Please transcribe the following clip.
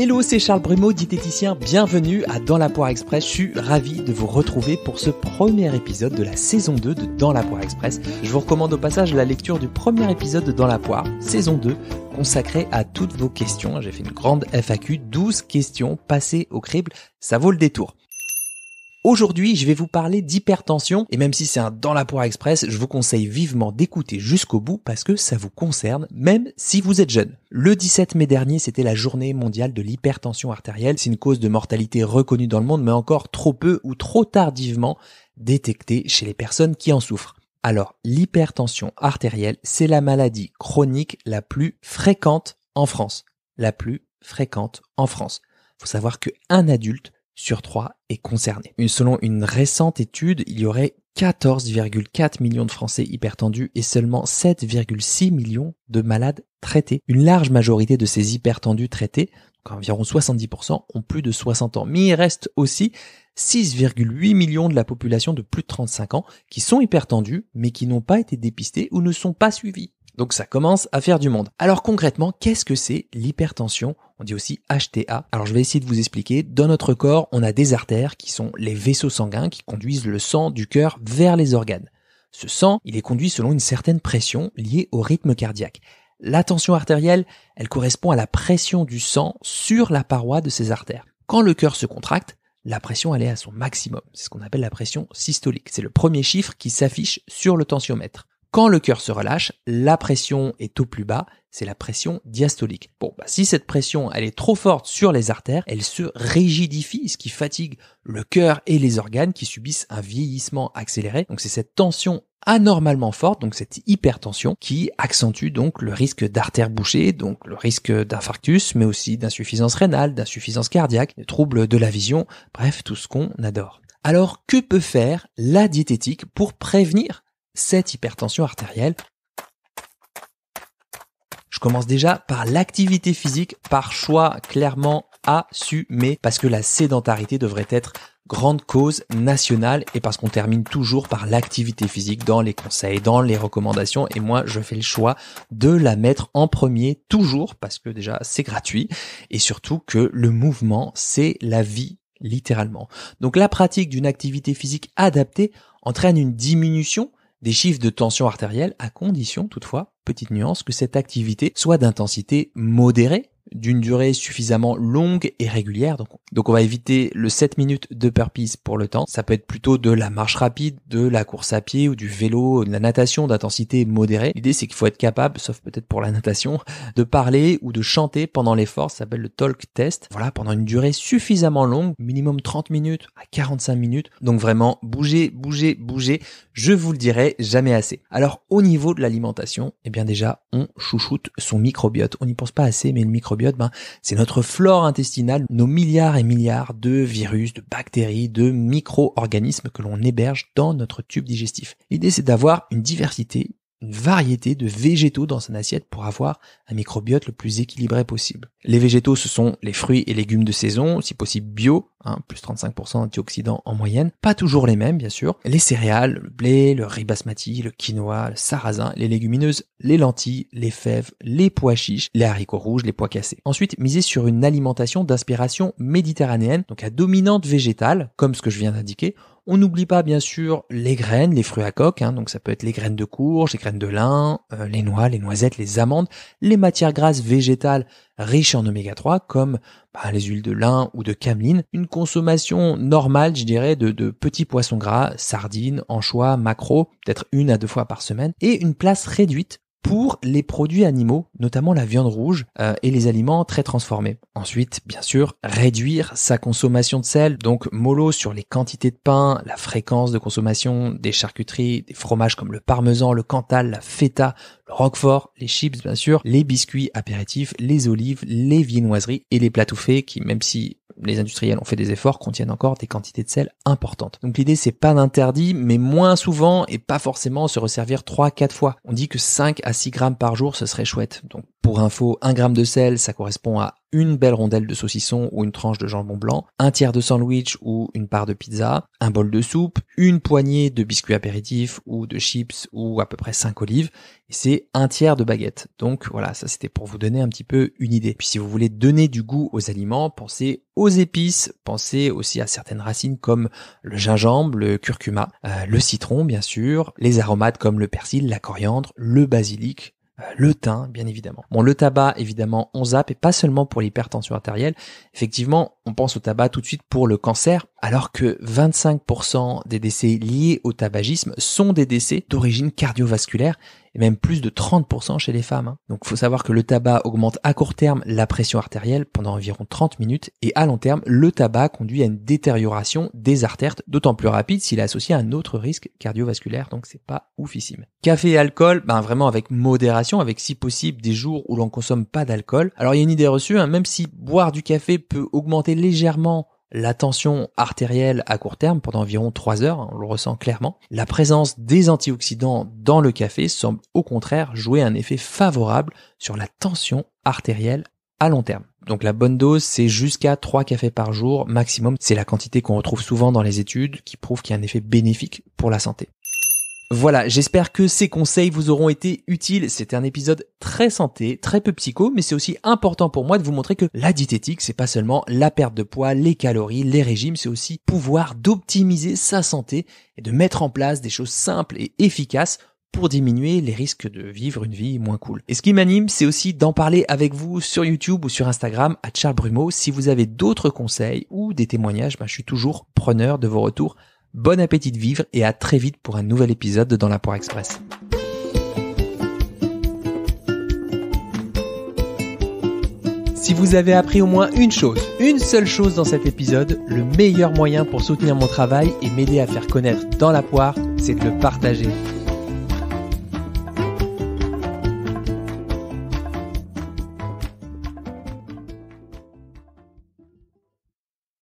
Hello, c'est Charles Brumeau, diététicien. Bienvenue à Dans la Poire Express. Je suis ravi de vous retrouver pour ce premier épisode de la saison 2 de Dans la Poire Express. Je vous recommande au passage la lecture du premier épisode de Dans la Poire, saison 2, consacré à toutes vos questions. J'ai fait une grande FAQ, 12 questions passées au crible. Ça vaut le détour. Aujourd'hui, je vais vous parler d'hypertension et même si c'est un Dans la Poire Express, je vous conseille vivement d'écouter jusqu'au bout parce que ça vous concerne, même si vous êtes jeune. Le 17 mai dernier, c'était la journée mondiale de l'hypertension artérielle. C'est une cause de mortalité reconnue dans le monde, mais encore trop peu ou trop tardivement détectée chez les personnes qui en souffrent. Alors, l'hypertension artérielle, c'est la maladie chronique la plus fréquente en France. La plus fréquente en France. Faut savoir qu'un adulte sur 3 est concerné. Selon une récente étude, il y aurait 14,4 millions de Français hypertendus et seulement 7,6 millions de malades traités. Une large majorité de ces hypertendus traités, donc environ 70%, ont plus de 60 ans. Mais il reste aussi 6,8 millions de la population de plus de 35 ans qui sont hypertendus mais qui n'ont pas été dépistés ou ne sont pas suivis. Donc ça commence à faire du monde. Alors concrètement, qu'est-ce que c'est l'hypertension ? On dit aussi HTA. Alors je vais essayer de vous expliquer. Dans notre corps, on a des artères qui sont les vaisseaux sanguins qui conduisent le sang du cœur vers les organes. Ce sang, il est conduit selon une certaine pression liée au rythme cardiaque. La tension artérielle, elle correspond à la pression du sang sur la paroi de ces artères. Quand le cœur se contracte, la pression elle est à son maximum. C'est ce qu'on appelle la pression systolique. C'est le premier chiffre qui s'affiche sur le tensiomètre. Quand le cœur se relâche, la pression est au plus bas, c'est la pression diastolique. Si cette pression elle est trop forte sur les artères, elle se rigidifie, ce qui fatigue le cœur et les organes qui subissent un vieillissement accéléré. Donc c'est cette tension anormalement forte, donc cette hypertension, qui accentue donc le risque d'artères bouchées, donc le risque d'infarctus, mais aussi d'insuffisance rénale, d'insuffisance cardiaque, de troubles de la vision, bref, tout ce qu'on adore. Alors, que peut faire la diététique pour prévenir cette hypertension artérielle? Je commence déjà par l'activité physique, par choix clairement assumé, parce que la sédentarité devrait être grande cause nationale et parce qu'on termine toujours par l'activité physique dans les conseils, dans les recommandations, et moi je fais le choix de la mettre en premier toujours parce que déjà c'est gratuit et surtout que le mouvement c'est la vie littéralement. Donc la pratique d'une activité physique adaptée entraîne une diminution des chiffres de tension artérielle à condition toutefois, petite nuance, que cette activité soit d'intensité modérée, d'une durée suffisamment longue et régulière. Donc on va éviter le 7 minutes de burpees pour le temps. Ça peut être plutôt de la marche rapide, de la course à pied ou du vélo, de la natation d'intensité modérée. L'idée c'est qu'il faut être capable, sauf peut-être pour la natation, de parler ou de chanter pendant l'effort. Ça s'appelle le talk test. Voilà, pendant une durée suffisamment longue, minimum 30 minutes à 45 minutes. Donc vraiment bouger. Je vous le dirai jamais assez. Alors au niveau de l'alimentation, eh bien déjà on chouchoute son microbiote. On n'y pense pas assez, mais le microbiote, c'est notre flore intestinale, nos milliards et milliards de virus, de bactéries, de micro-organismes que l'on héberge dans notre tube digestif. L'idée, c'est d'avoir une diversité, une variété de végétaux dans son assiette pour avoir un microbiote le plus équilibré possible. Les végétaux, ce sont les fruits et légumes de saison, si possible bio, plus 35% d'antioxydants en moyenne. Pas toujours les mêmes, bien sûr. Les céréales, le blé, le riz basmati, le quinoa, le sarrasin, les légumineuses, les lentilles, les fèves, les pois chiches, les haricots rouges, les pois cassés. Ensuite, miser sur une alimentation d'inspiration méditerranéenne, donc à dominante végétale, comme ce que je viens d'indiquer. On n'oublie pas bien sûr les graines, les fruits à coque, donc ça peut être les graines de courge, les graines de lin, les noix, les noisettes, les amandes, les matières grasses végétales riches en oméga 3 comme les huiles de lin ou de cameline, une consommation normale, je dirais, de petits poissons gras, sardines, anchois, maquereaux, peut-être 1 à 2 fois par semaine, et une place réduite pour les produits animaux, notamment la viande rouge et les aliments très transformés. Ensuite, bien sûr, réduire sa consommation de sel, donc mollo sur les quantités de pain, la fréquence de consommation des charcuteries, des fromages comme le parmesan, le cantal, la feta, le roquefort, les chips bien sûr, les biscuits apéritifs, les olives, les viennoiseries et les plats tout faits qui, même si les industriels ont fait des efforts, contiennent encore des quantités de sel importantes. Donc l'idée c'est pas d'interdit, mais moins souvent et pas forcément se resservir 3-4 fois. On dit que 5 à 6 grammes par jour ce serait chouette. Donc Pour info, 1 gramme de sel, ça correspond à une belle rondelle de saucisson ou une tranche de jambon blanc, un tiers de sandwich ou une part de pizza, un bol de soupe, une poignée de biscuits apéritifs ou de chips ou à peu près 5 olives, et c'est un tiers de baguette. Donc voilà, ça c'était pour vous donner un petit peu une idée. Puis si vous voulez donner du goût aux aliments, pensez aux épices, pensez aussi à certaines racines comme le gingembre, le curcuma, le citron bien sûr, les aromates comme le persil, la coriandre, le basilic, le thym, bien évidemment. Bon, le tabac, évidemment, on zappe, et pas seulement pour l'hypertension artérielle. Effectivement, on pense au tabac tout de suite pour le cancer, alors que 25% des décès liés au tabagisme sont des décès d'origine cardiovasculaire, et même plus de 30% chez les femmes. Donc il faut savoir que le tabac augmente à court terme la pression artérielle pendant environ 30 minutes, et à long terme, le tabac conduit à une détérioration des artères, d'autant plus rapide s'il est associé à un autre risque cardiovasculaire, donc c'est pas oufissime. Café et alcool, vraiment avec modération, avec si possible des jours où l'on consomme pas d'alcool. Alors il y a une idée reçue, même si boire du café peut augmenter légèrement la tension artérielle à court terme pendant environ 3 heures, on le ressent clairement. La présence des antioxydants dans le café semble au contraire jouer un effet favorable sur la tension artérielle à long terme. Donc la bonne dose, c'est jusqu'à 3 cafés par jour maximum. C'est la quantité qu'on retrouve souvent dans les études qui prouve qu'il y a un effet bénéfique pour la santé. Voilà, j'espère que ces conseils vous auront été utiles. C'était un épisode très santé, très peu psycho, mais c'est aussi important pour moi de vous montrer que la diététique, c'est pas seulement la perte de poids, les calories, les régimes, c'est aussi pouvoir d'optimiser sa santé et de mettre en place des choses simples et efficaces pour diminuer les risques de vivre une vie moins cool. Et ce qui m'anime, c'est aussi d'en parler avec vous sur YouTube ou sur Instagram @CharlesBrumeau. Si vous avez d'autres conseils ou des témoignages, je suis toujours preneur de vos retours. Bon appétit de vivre et à très vite pour un nouvel épisode de Dans l'Apport Express. Si vous avez appris au moins une seule chose dans cet épisode, le meilleur moyen pour soutenir mon travail et m'aider à faire connaître Dans la Poire, c'est de le partager.